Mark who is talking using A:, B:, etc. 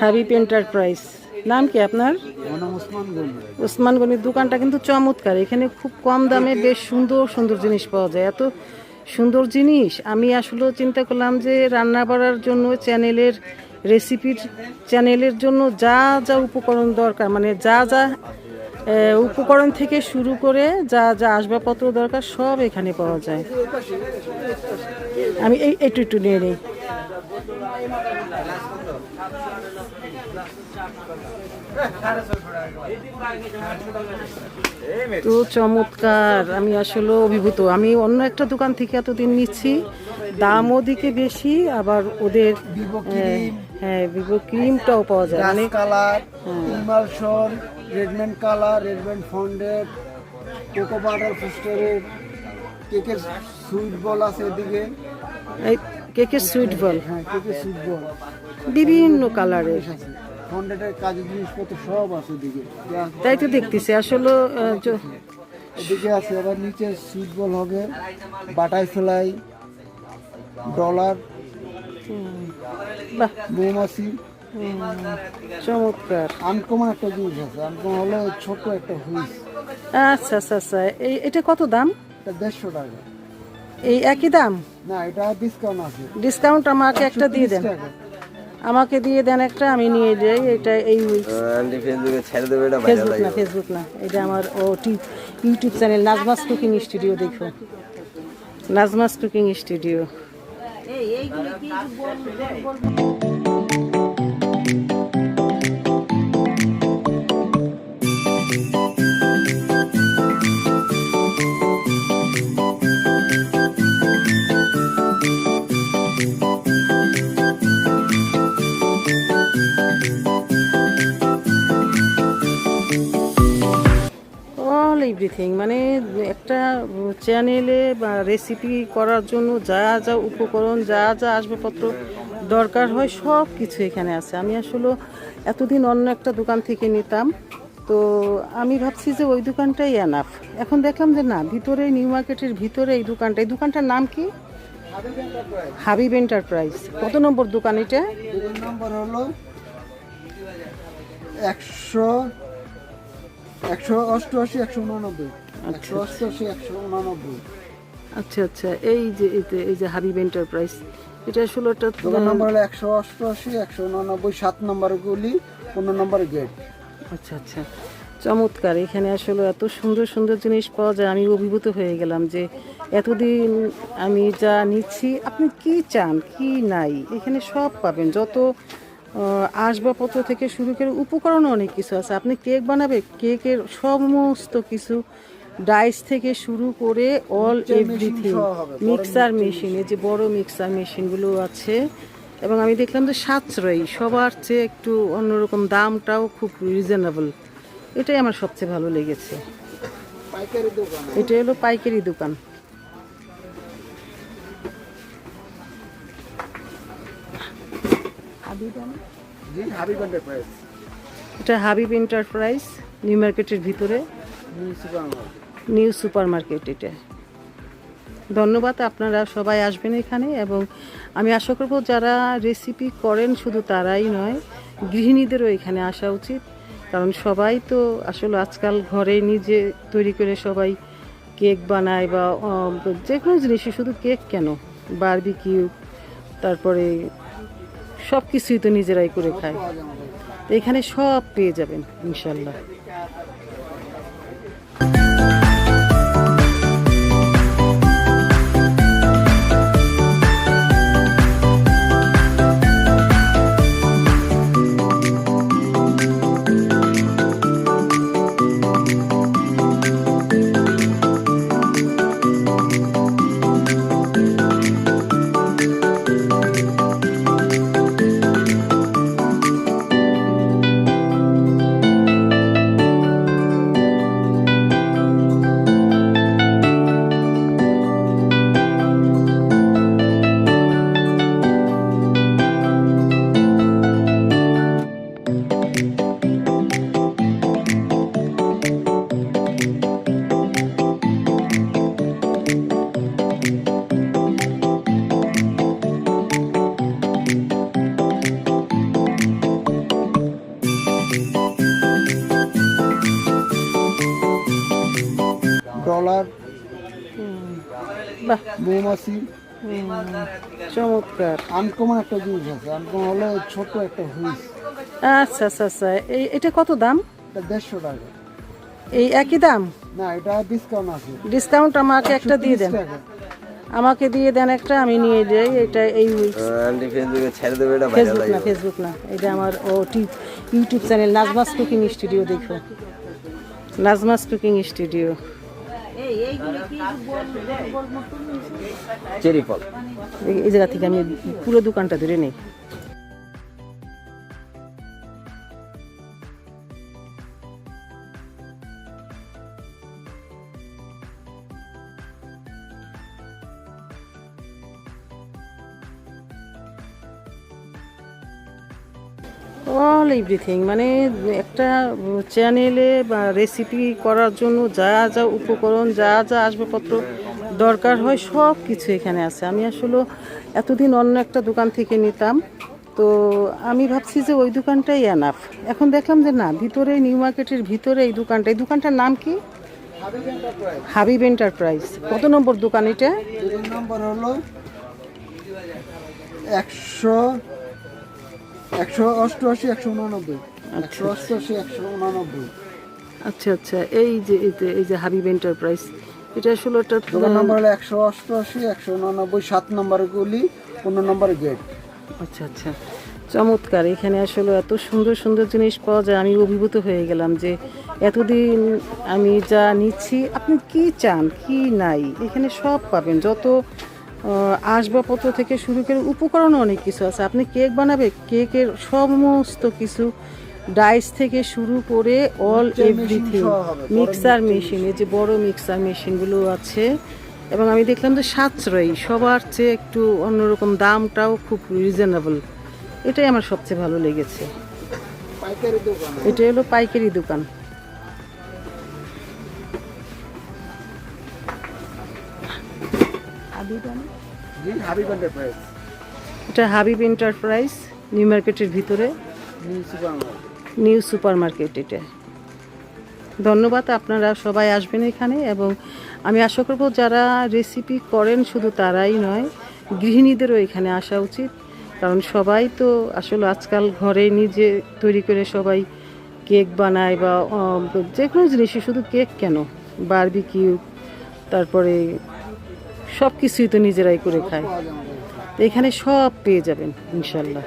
A: Habib enterprise. নাম কি আপনার? ওসমান গনির দোকানটা কিন্তু চমৎকার। এখানে খুব কম দামে বেশ সুন্দর সুন্দর জিনিস পাওয়া যায়। এত সুন্দর জিনিস আমি আসলে চিন্তা করলাম যে রান্না করার জন্য চ্যানেলের রেসিপির চ্যানেলের জন্য যা যা উপকরণ দরকার, মানে যা যা উপকরণ থেকে শুরু করে যা যা আসবাবপত্র দরকার সব এখানে পাওয়া যায়। আমি একটু একটু নিয়ে নিই। তো চমৎকার, আমি আসলে অভিভূত। আমি অন্য একটা দোকান থেকে এতদিন নিচ্ছি, দাম ওদিকে বেশি, আবার ওদের হ্যাঁ ভিভো ক্রিমটাও পাওয়া যায়, মানে
B: কালার, ইমালশন, রেডমেন্ট কালার, রেডমেন্ট ফন্ডেড, কোকো বাটার ফুস্টারের, কেকের সুইট বল আছে এদিকে।
A: এই কেকের সুইট বল,
B: হ্যাঁ কেকের সুইট বল
A: বিভিন্ন কালারের
B: ফন্ডেডের কাজের জিনিসপত্র সব আছে এদিকে।
A: তাই তো দেখতেছি আসলে।
B: এদিকে আছে আবার নিচে সুইট বল হবে, বাটারফ্লাই, ডলার,
A: বাহ
B: মৌমাছি।
A: চমৎকার,
B: আনকমন একটা জিনিস আছে। আনকমন হলো ছোট একটা হুইস।
A: আচ্ছা আচ্ছা আচ্ছা, এটা কত দাম?
B: এটা 150 টাকা।
A: এই একই দাম?
B: না, এটা ডিসকাউন্ট আছে।
A: ডিসকাউন্ট আমাকে একটা দিয়ে দেন, আমাকে দিয়ে দেন একটা, আমি নিয়ে যাই। এটা এই
C: ফেসবুকে ছেড়ে দেবে, এটা
A: ফেসবুক না, এটা আমার YouTube channel Nazma's cooking studio. দেখো নাজমাস কুকিং স্টুডিও। এভরিথিং, মানে একটা চ্যানেলে বা রেসিপি করার জন্য যা যা উপকরণ, যা যা আসবাবপত্র দরকার হয় সব কিছু এখানে আছে। আমি আসলে এতদিন অন্য একটা দোকান থেকে নিতাম, তো আমি ভাবছি যে ওই দোকানটাই এনাফ। এখন দেখলাম যে না, ভিতরে নিউ মার্কেটের ভিতরে এই দোকানটার নাম কি? হাবিব এন্টারপ্রাইজ। কত নম্বর দোকান এটা?
B: নম্বর হলো 188, 189।
A: আচ্ছা আচ্ছা, এই যে হাবিব এন্টারপ্রাইজ, এটা আসলে একটা
B: দোকান নম্বর হলো 188, 189, 7 নম্বর গলি, 15 নম্বর গেট।
A: আচ্ছা আচ্ছা, চমৎকার। এখানে আসলে এত সুন্দর সুন্দর জিনিস পাওয়া যায়, আমি অভিভূত হয়ে গেলাম যে এতদিন আমি যা নিচ্ছি, আপনি কি চান কি নাই এখানে সব পাবেন। যত আসবাবপত্র থেকে শুরু করে উপকরণ অনেক কিছু আছে। আপনি কেক বানাবে, কেকের সমস্ত কিছু, ডাইস থেকে শুরু করে অল এভরিথিং। মিক্সার মেশিন, এই যে বড় মিক্সার মেশিনগুলো আছে, এবং আমি দেখলাম যে সাশ্রয়ী, সবার চেয়ে একটু অন্যরকম, দামটাও খুব রিজনেবল। এটাই আমার সবচেয়ে ভালো লেগেছে। এটা হলো পাইকারি দোকান। এটা হাবিব এন্টারপ্রাইজ, নিউ মার্কেটের ভিতরে, নিউ সুপার মার্কেট। এটা ধন্যবাদ, আপনারা সবাই আসবেন এখানে। এবং আমি আশা করব যারা রেসিপি করেন শুধু তারাই নয়, গৃহিণীদেরও এখানে আসা উচিত। কারণ সবাই তো আসলে আজকাল ঘরে নিজে তৈরি করে সবাই কেক বানায়, বা যে কোনো জিনিসই, শুধু কেক কেন, বারবিকিউ, তারপরে সব কিছুই তো নিজেরাই করে খায়। এখানে সব পেয়ে যাবেন ইনশাল্লাহ। বাহ,
B: মৌমাছি।
A: চমৎকার।
B: আনকমন একটা জিনিস আছে, আনকমন হলো ছোট একটা হুইস।
A: আচ্ছা আচ্ছা আচ্ছা, এটা কত দাম?
B: এটা 150 টাকা।
A: এই একই দাম?
B: না, এটা ডিসকাউন্ট আছে।
A: ডিসকাউন্ট আমাকে একটা দিয়ে দেন,
B: 130 টাকা।
A: আমাকে দিয়ে দেন একটা, আমি নিয়ে যাই। এটা এই
C: আন্টি ফেসবুকে ছেড়ে দেবে, এটা ভাইরাল
A: ফেসবুক
C: হয়ে
A: না,
C: যাবে।
A: ফেসবুক না, এটা আমার YouTube channel Nazma's cooking studio. দেখো, নাজমাস কুকিং স্টুডিও।
C: চেরি ফল।
A: এই জায়গা থেকে আমি পুরো দোকানটা ধরে নেই। অল এভরিথিং, মানে একটা চ্যানেলে বা রেসিপি করার জন্য যা যা উপকরণ, যা যা আসবাবপত্র দরকার হয় সব কিছু এখানে আছে। আমি আসলে এতদিন অন্য একটা দোকান থেকে নিতাম, তো আমি ভাবছি যে ওই দোকানটাই এনাফ। এখন দেখলাম যে না, ভিতরে নিউ মার্কেটের ভিতরে এই দোকানটার নাম কি? হাবিব এন্টারপ্রাইজ। কত নম্বর দোকান এটা?
B: এর নম্বর হলো 188 189। 188 189।
A: আচ্ছা আচ্ছা, এই যে হাবিব এন্টারপ্রাইজ, এটা আসলে একটা
B: দোকান নম্বর হলো 188 189, 7 নম্বরের গলি, 15 নম্বরের গেট।
A: আচ্ছা আচ্ছা, চমৎকার। এখানে আসলে এত সুন্দর সুন্দর জিনিস পাওয়া যায়, আমি অভিভূত হয়ে গেলাম যে এতদিন আমি যা নিচ্ছি, আপনি কি চান কি নাই এখানে সব পাবেন। যত আসবাবপত্র থেকে শুরু করে উপকরণ অনেক কিছু আছে। আপনি কেক বানাবে, কেকের সমস্ত কিছু, ডাইস থেকে শুরু করে অল এভরিথিং। মিক্সার মেশিন, এই যে বড় মিক্সার মেশিনগুলো আছে, এবং আমি দেখলাম যে সাশ্রয়ী, সবার চেয়ে একটু অন্যরকম, দামটাও খুব রিজনেবল। এটাই আমার সবচেয়ে ভালো লেগেছে।
B: পাইকারি দোকান।
A: এটা হলো পাইকারি দোকান।
B: হাবিব এন্টারপ্রাইজ।
A: এটা হাবিব এন্টারপ্রাইজ, নিউ মার্কেটের ভিতরে, নিউ সুপার মার্কেট। এটা ধন্যবাদ, আপনারা সবাই আসবেন এখানে। এবং আমি আশা করব যারা রেসিপি করেন শুধু তারাই নয়, গৃহিণীদেরও এখানে আসা উচিত। কারণ সবাই তো আসলে আজকাল ঘরে নিজে তৈরি করে সবাই কেক বানায়, বা যে কোনো জিনিসই, শুধু কেক কেন, বারবিকিউ, তারপরে সব কিছুই তো নিজেরাই করে খায়। তো এখানে সব পেয়ে যাবেন ইনশাল্লাহ।